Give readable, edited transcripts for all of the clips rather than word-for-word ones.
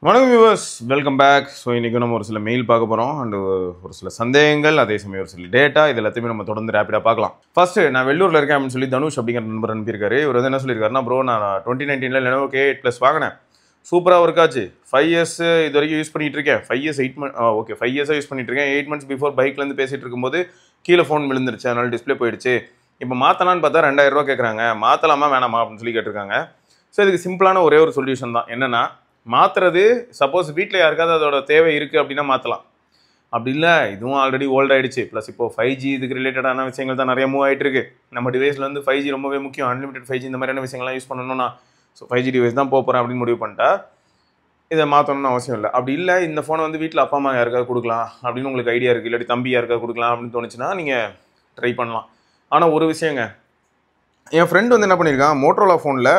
வணக்கம் viewers, welcome back. So இன்றைக்கி நம்ம ஒரு சில மெயில் பார்க்க போகிறோம் அண்ட் ஒரு சில சந்தேகங்கள், அதே சமயம் ஒரு சில டேட்டா, இது எல்லாத்தையுமே நம்ம தொடர்ந்து ரேப்பிடாக பார்க்கலாம். ஃபஸ்ட்டு நான் வெள்ளூரில் இருக்கேன் அப்படின்னு சொல்லி தனுஷ் அப்படிங்கிற நண்பர் அனுப்பியிருக்காரு. இவர் வந்து என்ன சொல்லியிருக்காருன்னா, ப்ரோ நான் 2019 Lenovo K8+ வாங்கினேன், சூப்பராக ஒர்க் ஆச்சு, 5 years இது வரைக்கும் யூஸ் பண்ணிகிட்டு இருக்கேன், 5 years 8 months okay 5 years use பண்ணிட்டு இருக்கேன். 8 months பிஃபோர் பைக்லேருந்து பேசிகிட்டு இருக்கும்போது கீழே ஃபோன் விழுந்துருச்சு, அதனால் டிஸ்பிளே போயிடுச்சு. இப்போ மாற்றலான்னு பார்த்தா 2000 ரூபா கேட்குறாங்க, மாற்றலாமா வேணாமா அப்படின்னு சொல்லி கேட்டிருக்காங்க. ஸோ இதுக்கு சிம்பிளான ஒரே ஒரு சொல்யூஷன் தான். என்னென்னா, மாற்றுறது சப்போஸ் வீட்டில் யாருக்காவது அதோட தேவை இருக்குது அப்படின்னா மாற்றலாம். அப்படி இல்லை, இதுவும் ஆல்ரெடி ஓல்ட் ஆகிடுச்சு, ப்ளஸ் இப்போ 5G இதுக்கு ரிலேட்டடான விஷயங்கள் தான் நிறைய மூவ் ஆகிட்டு இருக்கு. நம்ம டிவைஸில் வந்து 5G ரொம்பவே முக்கியம், அன்லிமிட்டட் 5G இந்த மாதிரியான விஷயங்கள்லாம் யூஸ் பண்ணணும்னா ஸோ 5G டிவைஸ் தான் போகிறேன் அப்படின்னு முடிவு பண்ணிட்டா இதை மாற்றணும்னு அவசியம் இல்லை. அப்படி இல்லை, இந்த ஃபோனை வந்து வீட்டில் அப்பா அம்மா யாருக்காவது கொடுக்கலாம் அப்படின்னு உங்களுக்கு ஐடியா இருக்குது, இல்லாட்டி தம்பி யாருக்காவது கொடுக்கலாம் அப்படின்னு தோணுச்சுன்னா நீங்கள் ட்ரை பண்ணலாம். ஆனால் ஒரு விஷயங்க, என் ஃப்ரெண்டு வந்து என்ன பண்ணியிருக்கான், மோட்டோரோலா ஃபோனில்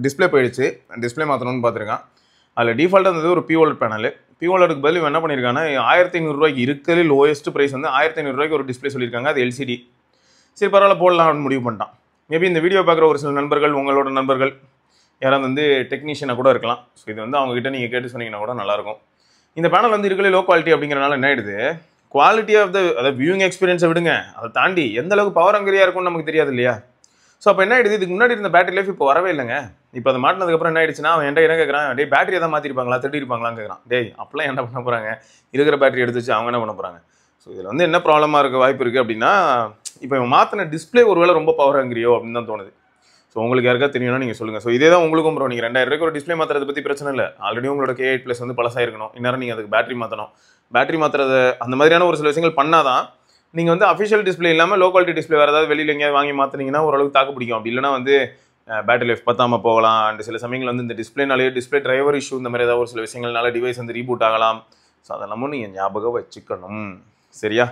டிஸ்பிளே போயிடுச்சு, டிஸ்பிளே மாற்றணும்னு பார்த்துருக்கான். அதில் டிஃபால்ட்டாக இருந்தது ஒரு POLED பேனல். POLEDக்கு பதில் இவன் என்ன பண்ணியிருக்காங்கன்னா, 1500 ரூபாய்க்கு இருக்கிறது லோயஸ்ட் ப்ரைஸ் வந்து 1500 ரூபாய்க்கு ஒரு டிஸ்பிளே சொல்லியிருக்காங்க, அது LCD. சரி பரவாயில்ல போடலாம் அப்படின்னு முடிவு பண்ணிட்டான். மேபி இந்த வீடியோ பார்க்குற ஒரு சில நண்பர்கள், உங்களோட நண்பர்கள் யாராவது வந்து டெக்னீஷியனாக கூட இருக்கலாம். ஸோ இது வந்து அவங்ககிட்ட நீங்கள் கேட்டு சொன்னீங்கன்னா கூட நல்லாயிருக்கும். இந்த பேனல் வந்து இருக்கிறது லோ குவாலிட்டி அப்படிங்கிறனால என்ன ஆயிடுது, குவாலிட்டி ஆஃப் அதாவது வியூயிங் எக்ஸ்பீரியன்ஸை விடுங்க, அதை தாண்டி எந்த அளவுக்கு பவர் ஹங்கரியாக இருக்கும்னு நமக்கு தெரியாது இல்லையா. ஸோ அப்போ என்ன ஆயிடுது, இதுக்கு முன்னாடி இருந்த பேட்டரி லைஃப் இப்போ வரவே இல்லைங்க. இப்போ அதை மாட்டினதுக்கப்புறம் என்ன ஆயிடுச்சுன்னா, அவன் என்ன கேட்குறான், டே பேட்டரி எதாவது மாற்றிருப்பாங்களா, திருடிருப்பாங்களான்னு கேட்குறான். டேய் அப்பெல்லாம் என்ன பண்ண போகிறாங்க, இருக்கிற பேட்டரி எடுத்து வச்சு அவங்க என்ன பண்ண போகிறாங்க. ஸோ இதில் வந்து என்ன ப்ராப்ளமாக இருக்க வாய்ப்பு இருக்குது அப்படின்னா, இப்போ இவன் மாற்றின டிஸ்பிளே ஒருவேளை ரொம்ப பவர் ஹங்கரியோ அப்படின்னு தான் தோணுது. ஸோ உங்களுக்கு யாருக்காவது தெரியும்னா நீங்கள் சொல்லுங்கள். ஸோ இதே தான் உங்களுக்கும் ப்ரோ, நீங்கள் 2000 ரூபாய்க்கு ஒரு டிஸ்பிளே மாற்றுறதை பற்றி பிரச்சனை இல்லை. ஆல்ரெடி உங்களோட K8+ வந்து பழசாயிருக்கணும், இந்நேரம் நீங்கள் அதுக்கு பேட்டரி மாற்றணும். பேட்டரி மாற்றுறது அந்த மாதிரியான ஒரு சில விஷயங்கள் பண்ணாதான் நீங்கள் வந்து அஃபிஷியல் டிஸ்பிளே இல்லாமல் லோ குவாலிட்டி டிஸ்பிளே வேறு ஏதாவது வெளியில் எங்கேயாவது வாங்கி மாற்றினீங்கன்னா ஓரளவுக்கு தாக்கு பிடிக்கும். அப்படி இல்லைனா வந்து பேட்டரி லைஃப் பத்தாமல் போகலாம். அண்ட் சில சமயங்கள் வந்து இந்த டிஸ்பிளேனாலே டிஸ்பிளே டிரைவர் இஷ்யூ இந்த மாதிரி ஏதாவது ஒரு சில விஷயங்கள்னால டிவைஸ் வந்து ரீபூட் ஆகலாம். ஸோ அதெல்லாமும் நீங்கள் ஞாபகம் வச்சுக்கணும், சரியா?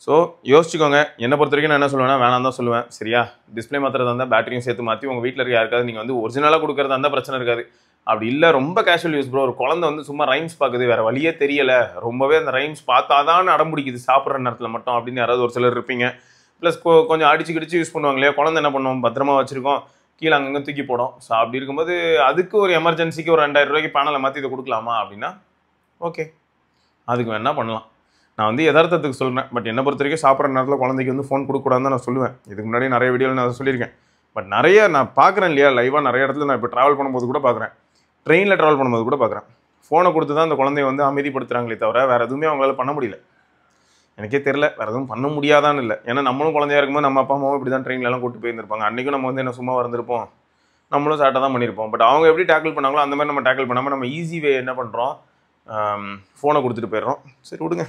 ஸோ யோசிச்சுக்கோங்க. என்னை பொறுத்த வரைக்கும் நான் என்ன சொல்லுவேன்னா, வேணாம் தான் சொல்லுவேன், சரியா? டிஸ்பிளே மாத்திரதா இருந்தால் பேட்டரியும் சேர்த்து மாற்றி உங்கள் வீட்டில் இருக்க யாருக்காவது நீங்கள் வந்து ஒரிஜினலாக கொடுக்குறதா இருந்தால் பிரச்சனை இருக்காது. அப்படி இல்லை ரொம்ப கேஷுவல் யூஸ் ப்ரோ, ஒரு குழந்தை வந்து சும்மா ரைம்ஸ் பார்க்குது, வேறு வழியே தெரியலை, ரொம்பவே அந்த ரைம்ஸ் பார்த்தாதான் அடம் பிடிக்குது சாப்பிட்ற நேரத்தில் மட்டும் அப்படின்னு யாராவது ஒரு சிலர் இருப்பீங்க. ப்ளஸ் கொஞ்சம் அடிச்சு கிடிச்சு யூஸ் பண்ணுவாங்க இல்லையா, குழந்தை என்ன பண்ணுவோம், பத்திரமா வச்சுருக்கோம், கீழே அங்கங்கே தூக்கி போடும். ஸோ அப்படி இருக்கும்போது அதுக்கு ஒரு எமர்ஜென்சிக்கு ஒரு 2000 ரூபாய்க்கு பேனலை மாற்றி இதை கொடுக்கலாமா அப்படின்னா ஓகே, அதுக்கு வேணா பண்ணலாம். நான் வந்து யதார்த்தத்துக்கு சொல்கிறேன். பட் என்னை பொறுத்த வரைக்கும் சாப்பிட்ற நேரத்தில் குழந்தைக்கு வந்து ஃபோன் கொடுக்கூடாதுன்னு தான் நான் சொல்லுவேன். இதுக்கு முன்னாடி நிறைய வீடியோவில் நான் அதை சொல்லியிருக்கேன். பட் நிறைய நான் பார்க்குறேன் இல்லையா, லைவாக நிறைய இடத்துல நான் இப்போ ட்ராவல் பண்ணும்போது கூட பார்க்குறேன், ட்ரெயினில் ட்ராவல் பண்ணும்போது கூட பார்க்குறேன், ஃபோனை கொடுத்து தான் அந்த குழந்தைய வந்து அமைதிப்படுத்துகிறாங்களே தவிர வேறு எதுவுமே அவங்களால பண்ண முடியல. எனக்கே தெரில வேறு எதுவும் பண்ண முடியாதான்னு இல்லை. ஏன்னா நம்மளும் குழந்தையா இருக்கும்போது நம்ம அப்பா அம்மாவும் இப்படி தான் ட்ரெயின்லலாம் கூட்டு போயிருந்திருப்பாங்க. அன்றைக்கும் நம்ம வந்து என்ன சும்மா இருந்திருப்போம், நம்மளும் சாட்டாக தான் பண்ணியிருப்போம். பட் அவங்க எப்படி டேக்கிள் பண்ணாங்களோ அந்த மாதிரி நம்ம டேக்கிள் பண்ணாமல் நம்ம ஈஸி வே என்ன பண்ணுறோம், ஃபோனை கொடுத்துட்டு போயிடுறோம். சரி விடுங்க.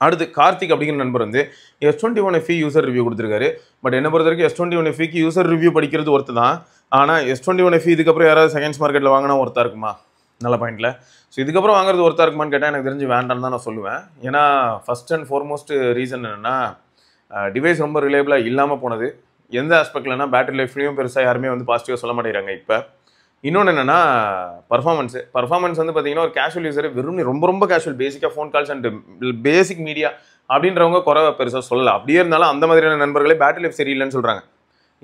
அடுத்து கார்த்திக் அப்படிங்கிற நண்பர் வந்து S21 FE யூசர் ரிவ்யூ கொடுத்துருக்காரு. பட் என்ன பொறுத்த வரைக்கும் S21 FEக்கு யூசர் ரிவ்யூ படிக்கிறது ஒருத்து தான். ஆனால் S21 FE இதுக்கப்புறம் யாராவது செகண்ட்ஸ் மார்க்கெட்டில் வாங்கினா ஒருத்தா இருக்குமா, நல்ல பாயிண்டில். ஸோ இதுக்கப்புறம் வாங்குறது ஒருத்தா இருக்குமான்னு கேட்டால் எனக்கு தெரிஞ்சு வேண்டான்னு தான் நான் சொல்லுவேன். ஏன்னா ஃபஸ்ட் அண்ட் ஃபார்மோஸ்ட் ரீசன் என்னென்னா, டிவைஸ் ரொம்ப ரிலேபிளாக இல்லாமல் போனது. எந்த ஆஸ்பெக்ட்லனா பேட்டரி லைஃப்லையும் பெருசாக யாருமே வந்து பாசிட்டிவாக சொல்ல மாட்டேங்கிறாங்க. இப்போ இன்னொன்று என்னென்னா பர்ஃபார்மன்ஸ் வந்து பார்த்தீங்கன்னா, ஒரு கேஷுவல் யூஸர் வெறும் ரொம்ப ரொம்ப கேஷுவல் பேசிக்காக phone calls and basic media அப்படின்றவங்க குறை பெருசாக சொல்லலை. அப்படியே இருந்தாலும் அந்த மாதிரியான நண்பர்களே பேட்டரி லைஃப் சரியில்லைன்னு சொல்கிறாங்க.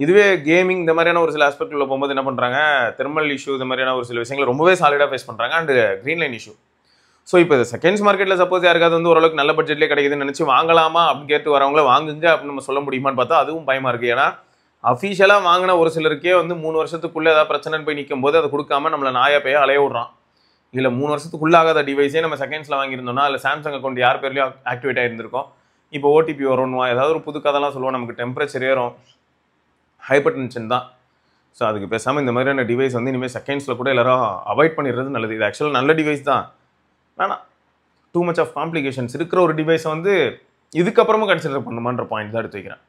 இதுவே கேமிங் இந்த மாதிரியான ஒரு சில ஆஸ்பெக்டில் போகும்போது என்ன பண்ணுறாங்க, தெர்மல் இஷ்யூ இந்த மாதிரியான ஒரு சில விஷயங்களை ரொம்பவே சாலிடாக ஃபேஸ் பண்ணுறாங்க. And green line issue. So இப்போ செகண்ட்ஸ் மார்க்கெட்டில் சப்போஸ் யாருக்காவது வந்து ஓரளவுக்கு நல்ல பட்ஜெட்லேயே கிடைக்குதுன்னு நினச்சி வாங்கலாமா அப்படின்னு கேட்டு வரவங்கள வாங்குங்க அப்படின்னு நம்ம சொல்ல முடியுமான்னு பார்த்தா அதுவும் பயமாக இருக்குது. ஏன்னா அஃபீஷியலாக வாங்கின ஒரு சிலருக்கே வந்து 3 வருஷத்துக்குள்ளே ஏதாவது பிரச்சனைன்னு போய் நிற்கும் போது அதை கொடுக்காம நம்மளை நாயா பேய அலைய விட்றான். இல்லை 3 வருஷத்துக்குள்ளே ஆகாத டிவைஸே நம்ம செகண்ட்ஸில் வாங்கியிருந்தோம்னா அதில் சாம்சங் அக்கௌண்ட் யார் பேர்லையும் ஆக்டிவேட் ஆகிருந்திருக்கும். இப்போ OTP வரும்னுவா, ஏதாவது ஒரு புது கதைலாம் சொல்லுவோம், நமக்கு டெம்பரேச்சர் ஏறும், ஹைப்பர் டென்ஷன் தான். ஸோ அதுக்கு பேசாமல் இந்த மாதிரியான டிவைஸ் வந்து இனிமேல் செகண்ட்ஸில் கூட எல்லாரும் அவாய்ட் பண்ணிடுறது நல்லது. இது ஆக்சுவலாக நல்ல டிவைஸ் தான், வேணாம் டூ மச் ஆஃப் காம்ப்ளிகேஷன்ஸ் இருக்கிற ஒரு டிவைஸை வந்து இதுக்கப்புறமும் கன்சிடர் பண்ணுமான்ற பாயிண்ட் தான் எடுத்து வைக்கிறேன்.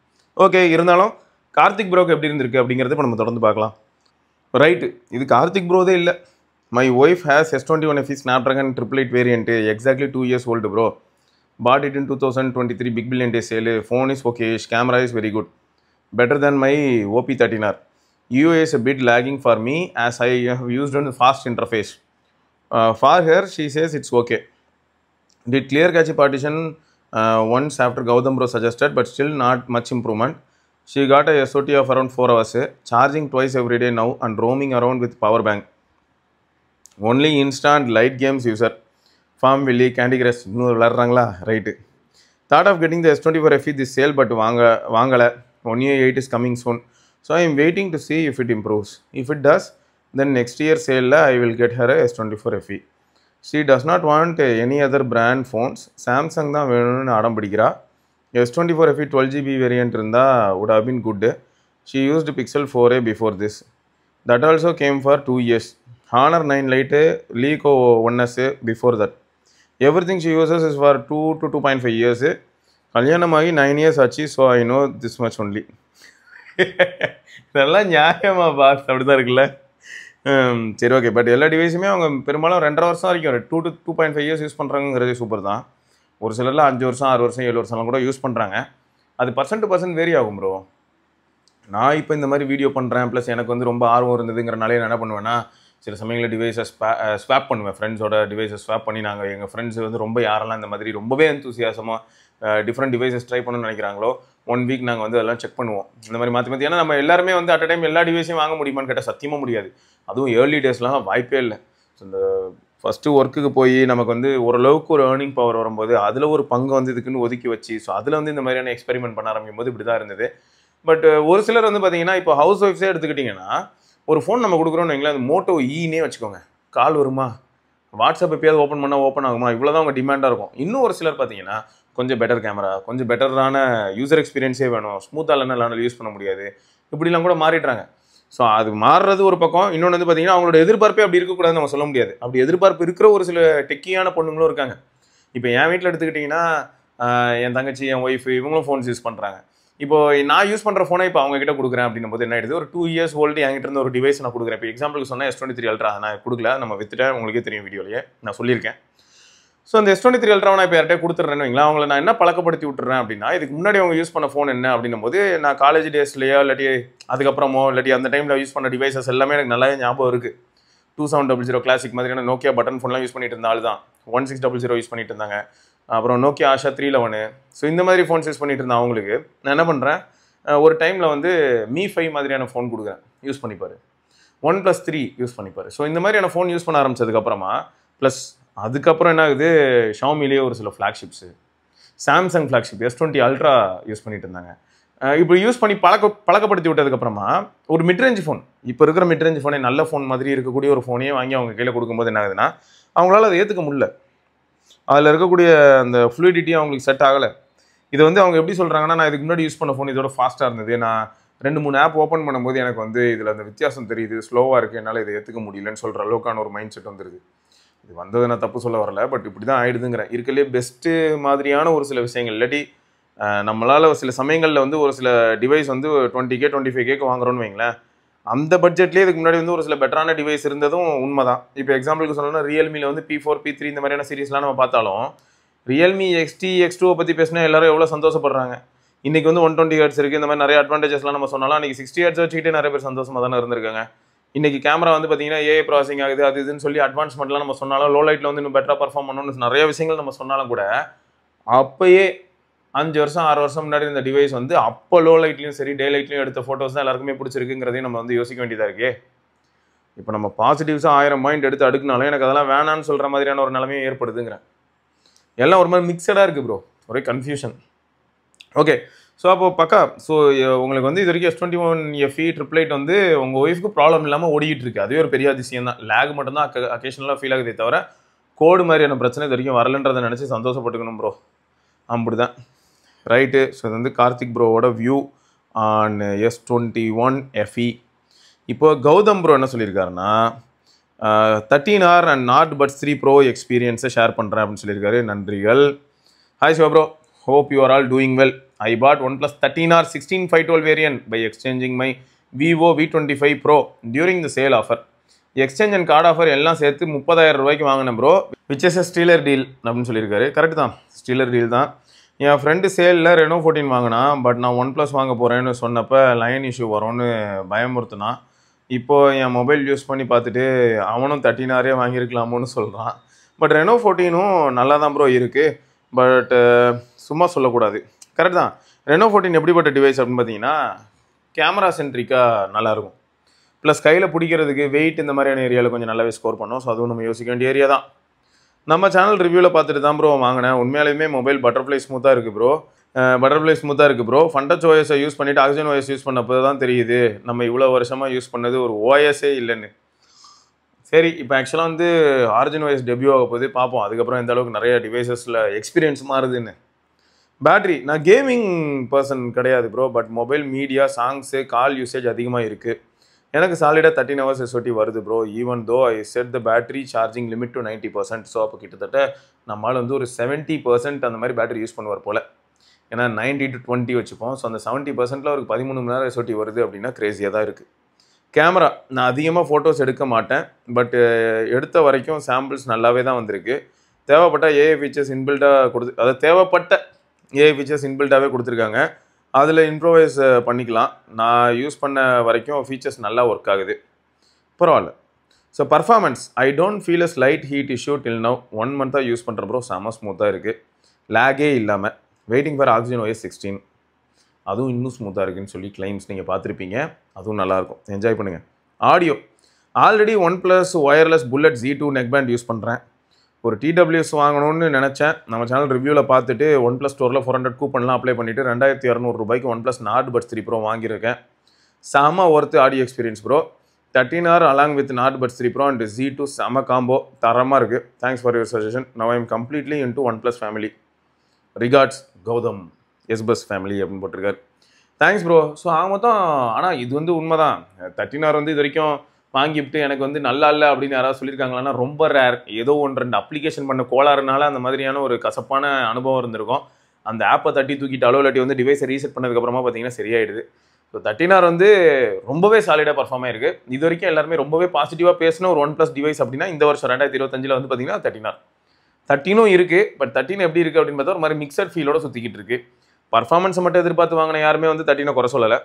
ஓகே, இருந்தாலும் கார்த்திக் ப்ரோக்கு எப்படி இருந்திருக்கு அப்படிங்கிறத இப்போ நம்ம தொடர்ந்து பார்க்கலாம். ரைட்டு, இது கார்த்திக் ப்ரோதே இல்லை. My wife has S21 FE Snapdragon 888 variant, exactly 2 years old bro. Bought it in 2023 Big Billion Day sale. Phone is okay-ish, camera is very good, better than my OP13R. UI is a bit lagging for me as I have used on fast interface. For her, she says it's okay. Did clear cache partition once after Gautam bro suggested, but still not much improvement. She got a SOT of around 4 hours, charging twice every day now and roaming around with power bank. Only instant light games user. ஃபார்ம் வில்லி candy crush இன்னும் விளாட்றாங்களா? Right. Thought of getting the S24FE this sale but வாங்கலை. 1A8 is coming soon. So I am waiting to see if it improves. If it does, then next year sale I will get her a S24FE. She does not want any other brand phones. Samsung தான் வேணும்னு அடம் பிடிக்கிறா. S24FE 12GB variant இருந்தால் would have been good. She used Pixel 4a before this. That also came for 2 years. Honor 9 Lite, Leco 1S before that. Everything she uses is for 2 to 2.5 years. கல்யாணமாகி 9 years ஆச்சு. So I know this much only. இதெல்லாம் நியாயமா pass? அப்படி தான் இருக்குல்ல. சரி okay. But எல்லா டிவைஸுமே அவங்க பெரும்பாலும் 2.5 வருஷம் வரைக்கும் 2 to 2.5 years யூஸ் பண்ணுறாங்கிறது சூப்பர் தான். ஒரு சிலர்லாம் 5 வருஷம் 6 வருஷம் 7 வருஷம்லாம் கூட யூஸ் பண்ணுறாங்க. அது பர்சன்ட் டு பர்சன்ட் வேரி ஆகும் ப்ரோ. நான் இப்போ இந்த மாதிரி வீடியோ பண்ணுறேன், ப்ளஸ் எனக்கு வந்து ரொம்ப ஆர்வம் இருந்ததுங்கிறனாலே நான் என்ன பண்ணுவேன்னா, சில சமயங்களில் டிவைஸை ஸ்வாப் பண்ணுவேன். ஃப்ரெண்ட்ஸோட டிவைஸை ஸ்வாப் பண்ணி நாங்கள் எங்கள் ஃப்ரெண்ட்ஸ் வந்து ரொம்ப யாரெல்லாம் இந்த மாதிரி ரொம்பவே எந்தூசியாசமாக டிஃப்ரெண்ட் டிவைஸஸ் ட்ரை பண்ணணும்னு நினைக்கிறாங்களோ 1 வீக் நாங்கள் வந்து அதெல்லாம் செக் பண்ணுவோம். இந்த மாதிரி மாற்றி ஏன்னா நம்ம எல்லாருமே வந்து அட் அ டைம் எல்லா டிவைஸையும் வாங்க முடியுமான்னு கேட்டால் சத்தியமாக முடியாது. அதுவும் ஏர்லி டேஸ்லாம் வாய்ப்பே இல்லை. ஸோ இந்த ஃபஸ்ட்டு ஒர்க்குக்கு போய் நமக்கு வந்து ஓரளவுக்கு ஒரு ஏர்னிங் பவர் வரும்போது அதில் ஒரு பங்கு வந்து இதுக்குன்னு ஒதுக்கி வச்சு, ஸோ அதில் வந்து இந்த மாதிரியான எக்ஸ்பெரிமெண்ட் பண்ண ஆரம்பிக்கும் போது இப்படி தான் இருந்தது. பட் ஒரு சிலர் வந்து பார்த்தீங்கன்னா, இப்போ ஹவுஸ் ஒய்ஃப்ஸே எடுத்துக்கிட்டிங்கன்னா, ஒரு ஃபோன் நம்ம கொடுக்குறோன்னு வைங்களேன், அது Moto Eனே வச்சுக்கோங்க. கால் வருமா, வாட்ஸ்அப் எப்பயாவது ஓப்பன் பண்ணால் ஓப்பன் ஆகுமா, இவ்வளோ தான் அவங்க டிமாண்டாக இருக்கும். இன்னும் ஒரு சிலர் பார்த்தீங்கன்னா, கொஞ்சம் பெட்டர் கேமரா, கொஞ்சம் பெட்டரான யூசர் எக்ஸ்பீரியன்ஸே வேணும், ஸ்மூத்தாக இல்லைன்னா யூஸ் பண்ண முடியாது, இப்படிலாம் கூட மாறிடுறாங்க. ஸோ அது மாறுறது ஒரு பக்கம். இன்னொன்று வந்து பார்த்தீங்கன்னா, அவங்களோட எதிர்பார்ப்பே அப்படி இருக்கக்கூடாதுன்னு நம்ம சொல்ல முடியாது. அப்படி எதிர்பார்ப்பு இருக்கிற ஒரு சில டெக்கியான பொண்ணுங்களும் இருக்காங்க. இப்போ என் வீட்டில் எடுத்துக்கிட்டிங்கன்னா, என் தங்கச்சி, என் ஒய்ஃபு இவங்களும் ஃபோன்ஸ் யூஸ் பண்ணுறாங்க. இப்போ நான் யூஸ் பண்ணுற ஃபோனை இப்போ அவங்க கிட்ட கொடுக்குறேன் அப்படின்னும் போது என்ன ஆயிடுது, ஒரு 2 years ஓல்டு என்கிட்ட இருந்து ஒரு டிவைஸ் நான் கொடுக்குறேன். இப்போ எக்ஸாம்பிளுக்கு சொன்னால் S23 Ultra நான் கொடுக்கல, நம்ம வித்துட்டேன், உங்களுக்கே தெரியும், வீடியோலேயே நான் சொல்லியிருக்கேன். ஸோ அந்த S23 Ultra நான் இப்போ யார்கிட்ட கொடுத்துட்றேன்னு வைங்களா, அவங்கள நான் என்ன பழக்கப்படுத்தி விட்டுறேன் அப்படின்னா, இதுக்கு முன்னாடி அவங்க யூஸ் பண்ண ஃபோன் என்ன அப்படின்னும் போது, நான் காலேஜ் டேஸ்லையோ இல்லாட்டி அதுக்கப்புறமோ இல்லாட்டி அந்த டைமில் யூஸ் பண்ண டிவைசஸ் எல்லாமே எனக்கு நல்லாவே ஞாபகம் இருக்குது. 2700 கிளாசிக் மாதிரியான நோக்கியா பட்டன் ஃபோன்லாம் யூஸ் பண்ணிட்டு இருந்த ஆள் தான். 1600 யூஸ் பண்ணிட்டு இருந்தாங்க. அப்புறம் நோக்கியா ஆஷா 311. ஸோ இந்த மாதிரி ஃபோன்ஸ் யூஸ் பண்ணிட்டு இருந்தேன். அவங்களுக்கு நான் என்ன பண்ணுறேன், ஒரு டைமில் வந்து Mi 5 மாதிரியான ஃபோன் கொடுக்குறேன், யூஸ் பண்ணிப்பார். OnePlus 3 யூஸ் பண்ணிப்பார். ஸோ இந்த மாதிரியான ஃபோன் யூஸ் பண்ண ஆரம்பிச்சதுக்கப்புறமா ப்ளஸ் அதுக்கப்புறம் என்ன ஆகுது, ஷாமிலேயே ஒரு சில flagships, Samsung flagship S20 Ultra use பண்ணிட்டு இருந்தாங்க. இப்படி யூஸ் பண்ணி பழக்கப்படுத்தி விட்டதுக்கப்புறமா ஒரு மிட்ரேஞ்ச் ஃபோன், இப்போ இருக்கிற மிட்ரேஞ்ச் ஃபோனே நல்ல ஃபோன் மாதிரி இருக்கக்கூடிய ஒரு ஃபோனையே வாங்கி அவங்க கையில் கொடுக்கும்போது என்ன ஆகுதுன்னா, அவங்களால அதை ஏற்றுக்க முடியல. அதில் இருக்கக்கூடிய அந்த ஃப்ளூயிடிட்டி அவங்களுக்கு செட் ஆகலை. இதை வந்து அவங்க எப்படி சொல்கிறாங்கன்னா, நான் இதுக்கு முன்னாடி யூஸ் பண்ண ஃபோன் இதோட ஃபாஸ்ட்டாக இருந்தது, நான் 2-3 ஆப் ஓப்பன் பண்ணும்போது எனக்கு வந்து இதில் அந்த வித்தியாசம் தெரியுது, ஸ்லோவாக இருக்குது, என்னால் இதை ஏற்றுக்க முடியலன்னு சொல்கிற அளவுக்கான ஒரு மைண்ட் செட் வந்துடுது. இது வந்தது நான் தப்பு சொல்ல வரல, பட் இப்படி தான் ஆயிடுதுங்கிறேன். இருக்கலே பெஸ்ட்டு மாதிரியான ஒரு சில விஷயங்கள் இல்லாட்டி நம்மளால் சில சமயங்களில் வந்து ஒரு சில டிவைஸ் வந்து 20K 25K வாங்குறோன்னு வைங்களேன், அந்த பட்ஜெட்லேயே இதுக்கு முன்னாடி வந்து ஒரு சில பெட்டரான டிவைஸ் இருந்ததும் உண்மை தான். இப்போ எக்ஸாம்பிளுக்கு சொல்லணும்னா, ரியல்மியில் வந்து P4 P3 இந்த மாதிரியான சீரீஸ்லாம் நம்ம பார்த்தாலும், ரியல்மி XT X2 பற்றி பேசினா எல்லாரும் எவ்வளோ சந்தோஷப்படுறாங்க. இன்றைக்கி வந்து 120 Hz இருக்குது, இந்த மாதிரி நிறைய அட்வான்டேஜஸ்லாம் நம்ம சொன்னாலும் அன்றைக்கி 60 Hz வச்சுக்கிட்டே நிறைய பேர் சந்தோஷமாக தானே இருந்திருக்காங்க. இன்றைக்கி கேமரா வந்து பார்த்தீங்கன்னா AI ப்ராசஸிங் ஆகுது, அது இதுன்னு சொல்லி அட்வான்ஸ்மெண்ட்லாம் நம்ம சொன்னாலும், லோ லைட்டில் வந்து இன்னும் பெட்டராக பர்ஃபார்ம் பண்ணணும்னு நிறைய விஷயங்கள் நம்ம சொன்னாலும் கூட, அப்போயே 5 வருஷம் 6 வருஷம் முன்னாடி இந்த டிவைஸ் வந்து அப்போ லோ லைட்லையும் சரி டே லைட்லையும் எடுத்த ஃபோட்டோஸ் தான் எல்லாருக்குமே பிடிச்சிருக்குங்கிறதையும் நம்ம வந்து யோசிக்க வேண்டியதாக இருக்கே. இப்போ நம்ம பாசிட்டிவ்ஸாக 1000 பாயிண்ட் எடுத்து அடுக்குனாலும் எனக்கு அதெல்லாம் வேணான்னு சொல்கிற மாதிரியான ஒரு நிலைமையும் ஏற்படுதுங்கிறேன். எல்லாம் ஒரு மாதிரி மிக்சடாக இருக்குது ப்ரோ, ஒரே கன்ஃபியூஷன். ஓகே, ஸோ அப்போ பக்கா. ஸோ உங்களுக்கு வந்து இது வரைக்கும் S21FE 888 வந்து உங்கள் ஒய்ஃபுக்கு ப்ராப்ளம் இல்லாமல் ஓடிக்கிட்டு இருக்குது. அதுவே ஒரு பெரிய அதிசயம் தான். லேக் மட்டும்தான் அக்கேஷனலாக ஃபீல் ஆகுதே தவிர கோடு மாதிரியான பிரச்சனை இது வரைக்கும் வரலன்றதை நினச்சி சந்தோஷப்பட்டுக்கணும் ப்ரோ. அப்படி தான் ரைட்டு. ஸோ இது வந்து கார்த்திக் ப்ரோவோட வியூ ஆன் S21FE. இப்போ கௌதம் ப்ரோ என்ன சொல்லியிருக்காருன்னா, 13R and Nord buds 3 Pro எக்ஸ்பீரியன்ஸை ஷேர் பண்ணுறேன் அப்படின்னு சொல்லியிருக்காரு. நன்றிகள். Hi Shiva bro, hope you are all doing well. I bought OnePlus 13R 16512 variant by exchanging my Vivo V25 Pro during the sale offer. Exchange and card offer எல்லாம் சேர்த்து 30,000 ரூபாய்க்கு வாங்கினேன் bro, which is a ஸ்டீலர் deal அப்படின்னு சொல்லியிருக்காரு. Correct தான், ஸ்டீலர் deal தான். என் friend சேலில் Reno 14 வாங்கினான், but நான் OnePlus வாங்க போகிறேன்னு சொன்னப்போ லைன் இஷ்யூ வரும்னு பயமுறுத்தினான். இப்போது என் மொபைல் யூஸ் பண்ணி பார்த்துட்டு அவனும் 13R வாங்கியிருக்கலாமோன்னு சொல்கிறான். பட் Reno 14ம் நல்லா தான் ப்ரோ இருக்குது, பட் சும்மா சொல்லக்கூடாது. கரெக்ட் தான். Reno 14 எப்படிப்பட்ட டிவைஸ் அப்படின்னு பார்த்தீங்கன்னா, கேமரா சென்ட்ரிக்காக நல்லாயிருக்கும். ப்ளஸ் கையில் பிடிக்கிறதுக்கு வெயிட் இந்த மாதிரியான ஏரியாவில் கொஞ்சம் நல்லாவே ஸ்கோர் பண்ணோம். ஸோ அதுவும் நம்ம யோசிக்க வேண்டிய ஏரியா தான். நம்ம சேனல் ரிவ்யூவில் பார்த்துட்டு தான் ப்ரோ வாங்கினேன். உண்மையாலுமே மொபைல் பட்டர்ஃப்ளை ஸ்மூத்தாக இருக்குது ப்ரோ. ஃபன்டச் ஓஎஸை யூஸ் பண்ணிவிட்டு ஆக்சிஜன் ஓஎஸ் யூஸ் பண்ணப்போ தான் தெரியுது நம்ம இவ்வளோ வருஷமாக யூஸ் பண்ணது ஒரு ஓஎஸே இல்லைன்னு. சரி, இப்போ ஆக்சுவலாக வந்து ஆரிஜின் ஓஎஸ் டெபியூ ஆக போது பார்ப்போம். அதுக்கப்புறம் எந்த அளவுக்கு நிறைய டிவைசஸில் எக்ஸ்பீரியன்ஸ் மாறுதுன்னு. பேட்ரி, நான் கேமிங் பர்சன் கிடையாது bro. But mobile media, songs, call usage அதிகமாக இருக்குது. எனக்கு சாலிடாக 13 hours SOT வருது bro. Even though I set the battery charging limit to 90%. So அப்போ கிட்டத்தட்ட நம்மளால் வந்து ஒரு 70% அந்த மாதிரி பேட்டரி யூஸ் பண்ணுவார் போல். ஏன்னா 90 to 20 வச்சுப்போம். ஸோ அந்த 70%ல் ஒரு 13 மணி நேரம் SOT வருது அப்படின்னா க்ரேஸியாக தான் இருக்குது. கேமரா, நான் அதிகமாக ஃபோட்டோஸ் எடுக்க மாட்டேன். பட்டு எடுத்த வரைக்கும் சாம்பிள்ஸ் நல்லாவே தான் வந்திருக்கு. தேவைப்பட்ட ஏஐ ஃபீச்சர்ஸ் இன்பில்டாகவே கொடுத்துருக்காங்க. அதில் இம்ப்ரோவைஸ் பண்ணிக்கலாம். நான் யூஸ் பண்ண வரைக்கும் ஃபீச்சர்ஸ் நல்லா ஒர்க் ஆகுது, பரவாயில்ல. So performance, I don't feel a slight heat issue till now. 1 month use பண்ணுற ப்ரோ. செம ஸ்மூத்தாக இருக்குது, லேகே இல்லாமல். வெயிட்டிங் ஃபார் ஆக்சிஜன் OS 16, அதுவும் இன்னும் ஸ்மூத்தாக இருக்குன்னு சொல்லி கிளைம்ஸ் நீங்கள் பார்த்துருப்பீங்க. அதுவும் நல்லாயிருக்கும், என்ஜாய் பண்ணுங்கள். Audio, already OnePlus wireless bullet Z2 neck band use பண்ணுறேன். ஒரு TWS வாங்கணும்னு நினச்சேன். நம்ம சேனல் ரிவ்யூவில் பார்த்துட்டு OnePlus ஸ்டோரில் 400 கூப்பன்லாம் அப்ளை பண்ணிவிட்டு 2200 ரூபாய்க்கு OnePlus Nord Buds 3 Pro வாங்கியிருக்கேன். செம worth audio experience bro. 13R along with Nord Buds 3 Pro and Z2 செம காம்போ, தரமாக இருக்குது. Thanks for your suggestion. Now I am completely into OnePlus family. Regards Gautham எஸ்பஸ் family அப்படின்னு போட்டிருக்காரு. Thanks bro. ஸோ மொத்தம் ஆனால் இது வந்து உண்மை தான். 13R வந்து இது வரைக்கும் வாங்கிவிட்டு எனக்கு வந்து நல்லா இல்லை அப்படின்னு யாராவது சொல்லியிருக்காங்களான்னா ரொம்ப ரேர். ஏதோ 1-2 அப்ளிகேஷன் பண்ண கோளாறுனால அந்த மாதிரியான ஒரு கசப்பான அனுபவம் இருந்திருக்கும். அந்த ஆப்பை தட்டி தூக்கிட்டாலோ இல்லாட்டி வந்து டிவைஸை ரீசெட் பண்ணதுக்கப்புறமா பார்த்தீங்கன்னா சரியாயிடுது. ஸோ 13R வந்து ரொம்பவே சாலிடாக பர்ஃபார்ம் ஆயிருக்கு. இது வரைக்கும் எல்லாருமே ரொம்பவே பாசிட்டிவாக பேசின ஒரு OnePlus டிவைஸ் அப்படின்னா இந்த வருஷம் 2025 வந்து பார்த்தீங்கன்னா 13R. 13 இருக்குது. பட் 13 எப்படி இருக்குது அப்படின்னு பார்த்தா ஒரு மாதிரி மிக்சட் ஃபீலோட சுற்றிக்கிட்டு இருக்குது. பர்ஃபார்மன்ஸை மட்டும் எதிர்பார்த்து வாங்கின யாருமே வந்து 13 குறை சொல்லலை.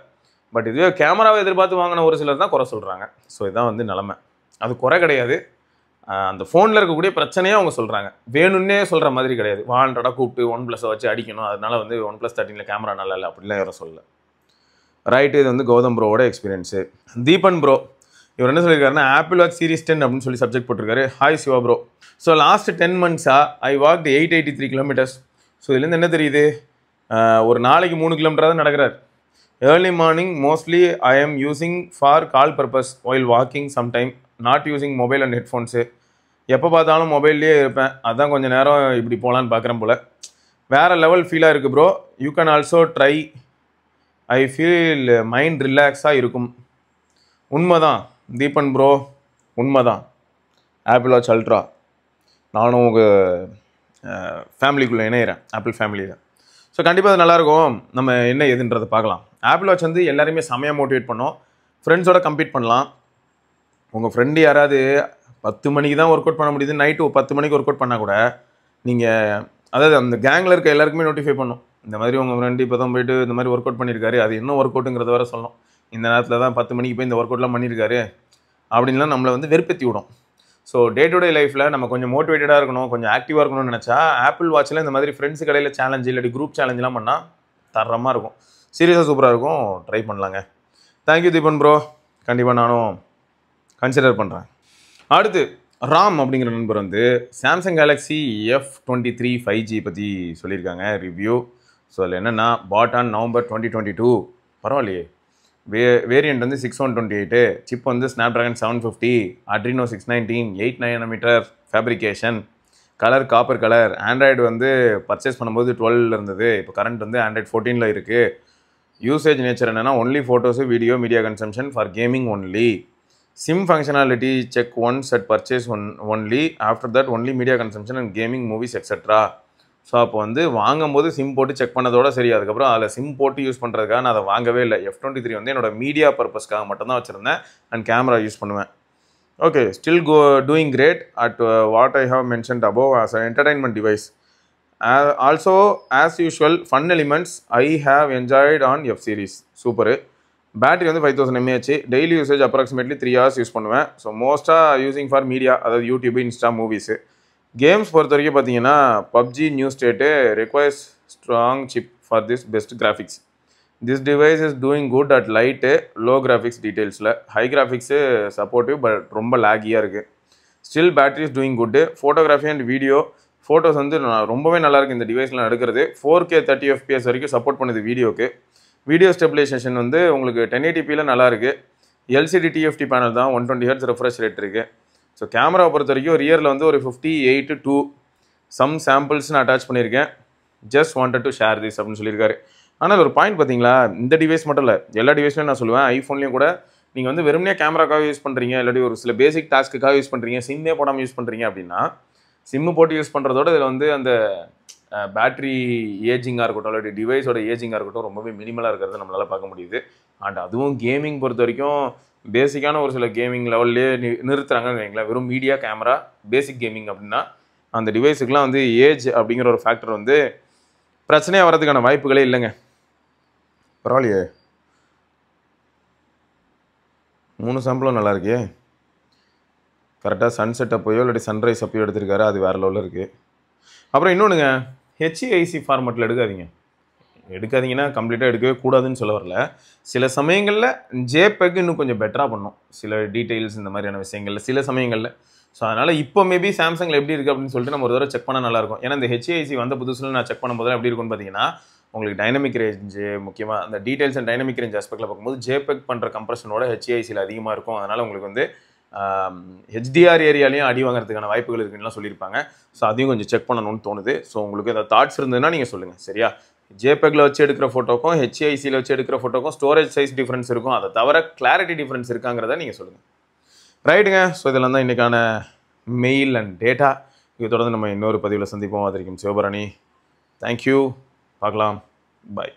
பட் இதுவே கேமராவை எதிர்பார்த்து வாங்கின ஒரு சிலர் தான் குறை சொல்கிறாங்க. ஸோ இதுதான் வந்து நிலமை. அது குறை கிடையாது, அந்த ஃபோனில் இருக்கக்கூடிய பிரச்சனையே அவங்க சொல்கிறாங்க. வேணும்னே சொல்கிற மாதிரி கிடையாது. வாண்டடாக கூப்பிட்டு OnePlus வச்சு அடிக்கணும், அதனால வந்து OnePlus 13 கேமரா நல்லா இல்லை அப்படிலாம் யாரும் சொல்லலை. ரைட்டு, இது வந்து கௌதம் ப்ரோவோட எக்ஸ்பீரியன்ஸு. தீபன் ப்ரோ இவர் என்ன சொல்லியிருக்காருன்னா ஆப்பிள் வாட்ச் சீரிஸ் 10 அப்படின்னு சொல்லி சப்ஜெக்ட் போட்டிருக்காரு. Hi Shiva bro. So last 10 months I walked 883 kilometers. So இதுலேருந்து என்ன தெரியுது, ஒரு நாளைக்கு 3 kilometer தான் நடக்கிறார். Early morning mostly I am using for call purpose while walking sometime, not using mobile and headphones. எப்போ பார்த்தாலும் மொபைல்லேயே இருப்பேன். அதான் கொஞ்சம் நேரம் இப்படி போகலான்னு பார்க்குறேன் போல். வேறு லெவல் ஃபீலாக இருக்குது bro. You can also try. I feel mind ரிலாக்ஸாக இருக்கும். உண்மைதான் தீபன் ப்ரோ, உண்மைதான். ஆப்பிள் வாட்ச் அல்ட்ரா நானும் உங்கள் ஃபேமிலிக்குள்ளே இணையிறேன், ஆப்பிள் ஃபேமிலியில். ஸோ கண்டிப்பாக அது நல்லாயிருக்கும். நம்ம என்ன எதுன்றதை பார்க்கலாம். ஆப்பிள் வாட்ச் வந்து எல்லாருமே செமையாக மோட்டிவேட் பண்ணோம். ஃப்ரெண்ட்ஸோட கம்பீட் பண்ணலாம். உங்கள் ஃப்ரெண்டு யாராவது 10 மணிக்கு தான் ஒர்க் அவுட் பண்ண முடியுது, நைட்டு 10 மணிக்கு ஒர்க் அவுட் பண்ணால் கூட நீங்கள் அதாவது அந்த கேங்கில் இருக்க எல்லாருக்குமே நோட்டிஃபை பண்ணும். இந்த மாதிரி உங்கள் ஃப்ரெண்டு இப்போ தான் போயிட்டு இந்த மாதிரி ஒர்க் அவுட் பண்ணியிருக்காரு, அது என்ன ஒர்க் அவுட்டுங்கிறத வர சொல்லணும். இந்த நேரத்தில் தான் 10 மணிக்கு போய் இந்த ஒர்க் அவுட்லாம் பண்ணியிருக்காரு அப்படின்லாம் நம்மளை வந்து வெறுப்பேற்றி விடும். ஸோ டே டு டே லைஃப்பில் நம்ம கொஞ்சம் மோட்டிவேட்டடாக இருக்கணும், கொஞ்சம் ஆக்டிவாக இருக்கணும்னு நினச்சா ஆப்பிள் வாட்சில் இந்த மாதிரி ஃப்ரெண்ட்ஸு கடையில் சேலஞ்சு இல்லாட்டி குரூப் சேலஞ்செலாம் பண்ணால் தரமாக இருக்கும். சீரியஸாக சூப்பராக இருக்கும், ட்ரை பண்ணலாங்க. தேங்க்யூ தீபன் ப்ரோ, கண்டிப்பாக நானும் கன்சிடர் பண்ணுறேன். அடுத்து ராம் அப்படிங்கிற நண்பர் வந்து சாம்சங் கேலக்ஸி F23 5G பற்றி சொல்லியிருக்காங்க ரிவ்யூ. ஸோ அதில் என்னென்னா பாட் ஆன் November 2022. பரவாயில்லையே. வேரியண்ட் வந்து 6128, சிப் வந்து Snapdragon 750, Adreno 619, 8nm fabrication, colour copper colour. Android வந்து பர்ச்சேஸ் பண்ணும்போது 12 இருந்தது, இப்போ கரண்ட் வந்து Android 14 இருக்குது. யூசேஜ் நேச்சர் என்னென்னா only photos, video, media consumption for gaming only. Sim functionality check once at purchase only, after that only media consumption and gaming movies etcetera. So அப்போ வந்து வாங்கும்போது சிம் போட்டு செக் பண்ணதோட சரி. அதுக்கப்புறம் அதில் சிம் போட்டு யூஸ் பண்ணுறதுக்காக நான் அதை வாங்கவே இல்லை. F23 வந்து என்னோடய மீடியா பர்பஸ்க்காக மட்டும்தான் வச்சுருந்தேன் அண்ட் கேமரா யூஸ் பண்ணுவேன். Okay, still doing great at what I have mentioned above as a entertainment device. Also as usual fun elements I have enjoyed on F series. Super. Battery வந்து 5000 mAh. Daily usage approximately 3 hours use பண்ணுவேன். So மோஸ்ட்டாக using for media, அதாவது YouTube, Insta, movies. Games பொறுத்த வரைக்கும் பார்த்தீங்கன்னா PUBG New State requires strong chip for this best graphics. This device is doing good at light low graphics டீட்டெயில்ஸில். High graphics supportive but ரொம்ப லேகியாக இருக்குது. Still battery is doing good. Photography and video photos வந்து ரொம்பவே நல்லாயிருக்கு இந்த டிவைஸ்லாம் எடுக்கிறது. 4K 30 FPS வரைக்கும் சப்போர்ட் பண்ணுது வீடியோக்கு. வீடியோ ஸ்டெபிலைசேஷன் வந்து உங்களுக்கு 1080pல நல்லாயிருக்கு. LCD TFT பேனல் தான், 120 Hz ரெஃப்ரெஷ் ரேட் இருக்குது. ஸோ கேமராவை பொறுத்த வரைக்கும் ரியரில் வந்து ஒரு 58:2 சம் சாம்பிள்ஸ் நான் அட்டாச் பண்ணியிருக்கேன். Just wanted to share this அப்படின்னு சொல்லியிருக்காரு. ஆனால் ஒரு பாயிண்ட் பார்த்தீங்களா, இந்த டிவைஸ் மட்டும் இல்லை, எல்லா டிவைஸ்லையும் நான் சொல்லுவேன், ஐஃபோன்லேயும் கூட நீங்கள் வந்து வெறுமனே கேமராக்காக யூஸ் பண்ணுறீங்க, இல்லாட்டி ஒரு சில பேசிக் டாஸ்க்குக்காக யூஸ் பண்ணுறீங்க, சிம்மே போடாமல் யூஸ் பண்ணுறீங்க அப்படின்னா, சிம்மு போட்டு யூஸ் பண்ணுறதோட இதில் வந்து அந்த பேட்ரி ஏஜிங்காக இருக்கட்டும், இல்லாட்டி டிவைஸோட ஏஜிங்காக இருக்கட்டும் ரொம்பவே மினிமலாக இருக்கிறத நம்மளால் பார்க்க முடியுது. அண்ட் அதுவும் கேமிங் பொறுத்த வரைக்கும் பேசிக்கான ஒரு சில கேமிங் லெவல்லே நிறுத்துறாங்கன்னு வைங்களேன். வெறும் மீடியா கேமரா பேசிக் கேமிங் அப்படின்னா அந்த டிவைஸுக்கெலாம் வந்து ஏஜ் அப்படிங்கிற ஒரு ஃபேக்டர் வந்து பிரச்சனையாக வரதுக்கான வாய்ப்புகளே இல்லைங்க. பரவாயில்லையே, 3 சாம்பிளும் நல்லா இருக்கே. கரெக்டாக சன்செட் அப்போயோ இல்லாட்டி சன்ரைஸ் அப்போயோ எடுத்திருக்காரு, அது வேறு லெவலில் இருக்குது. அப்புறம் இன்னொன்றுங்க, HEIC ஃபார்மெட்டில் எடுக்காதீங்கன்னா கம்ப்ளீட்டாக எடுக்கவே கூடாதுன்னு சொல்ல வரல. சில சமயங்களில் JPEG இன்னும் கொஞ்சம் பெட்டராக பண்ணும், சில டீட்டெயில்ஸ் இந்த மாதிரியான விஷயங்களில் சில சமயங்களில். ஸோ அதனால் இப்போ மேபி சாம்சங்கில் எப்படி இருக்குது அப்படின்னு சொல்லிட்டு நம்ம ஒரு தடவை செக் பண்ணால் நல்லாயிருக்கும். ஏன்னா இந்த HEIC வந்த புதுசில் நான் செக் பண்ணும்போது எப்படி இருக்குன்னு பார்த்தீங்கன்னா, உங்களுக்கு டைனமிக் ரேஞ்சு முக்கியமாக அந்த டீட்டெயில்ஸ் அண்ட் டைனமிக் ரேஞ்ச் ஆஸ்பெக்டில் பார்க்கும்போது JPEG பண்ணுற கம்ப்ரஷனோட HEICயில் அதிகமாக இருக்கும். அதனால் உங்களுக்கு வந்து HDR ஏரியாலையும் அடி வாங்குறதுக்கான வாய்ப்புகள் இருக்குன்னு சொல்லியிருப்பாங்க. ஸோ அதையும் கொஞ்சம் செக் பண்ணணும்னு தோணுது. ஸோ உங்களுக்கு ஏதாவது தாட்ஸ் இருந்ததுன்னா நீங்கள் சொல்லுங்கள், சரியா? JPEGல வச்சு எடுக்கிற ஃபோட்டோக்கும் HEICயில் வச்சு எடுக்கிற ஃபோட்டோக்கும் ஸ்டோரேஜ் சைஸ் டிஃப்ரென்ஸ் இருக்கும், அதை தவிர கிளாரிட்டி டிஃப்ரென்ஸ் இருக்காங்கிறத நீங்கள் சொல்லுங்கள். ரைட்டுங்க. ஸோ இதெல்லாம் தான் இன்றைக்கான மெயில் அண்ட் டேட்டா. இதை தொடர்ந்து நம்ம இன்னொரு பதிவில் சந்திப்போம். அதிரிக்கும் சிவபரணி. தேங்க்யூ. பார்க்கலாம். பாய்.